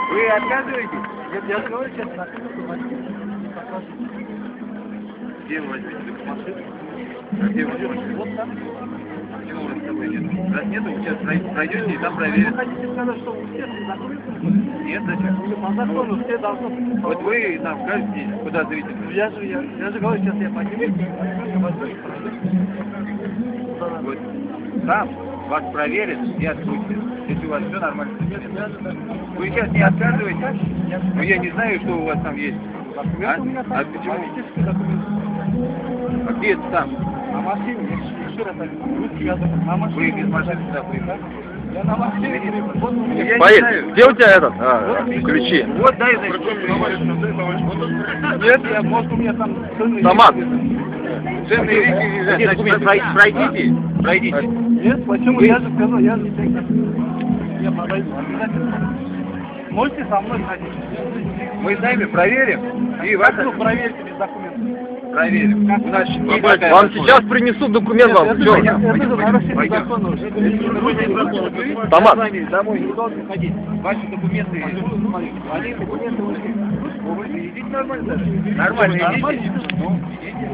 Вы отказываетесь? Я же говорю, честно, Где вы возьмете машину? Где вы возьмете? вот там. Почему у вас с собой нет? Раз нету, вы сейчас пройдете и там проверят. Вы хотите сказать, что у всех документы? Нет, зачем? По закону все должны... Вот вы нам скажете, куда зрите. Я же говорю, сейчас я подниму. Вот там вас проверят и отпустят. Если у вас все нормально. Вы сейчас не отказываетесь? Ну я не знаю, что у вас там есть. Документы у меня там. А почему? Водительские документы. А где это там? На машине. Еще раз русский язык. На Вы машине. без машины сюда приехали. Я на машине. Вот у меня. Я не Поедь, знаю. где у тебя этот? Ключи. Вот дай, значит. Нет, может у меня там ценные Томат. вещи. Ценные вещи лежат. Значит, пройдите. Пройдите. Нет, почему? Я же сказал, я же я подойду. Обязательно. Можете со мной ходить? Мы сами проверим и вас Проверьте без документов. проверим. У нас есть такая Вам возможность. сейчас принесут документ вам. Это Всё. же нарушение Пойдем. закона уже. Вы Томат. с вами домой не должны ходить. Ваши документы. Они документы вы идите нормально даже. Нормально идите. Ну, идите.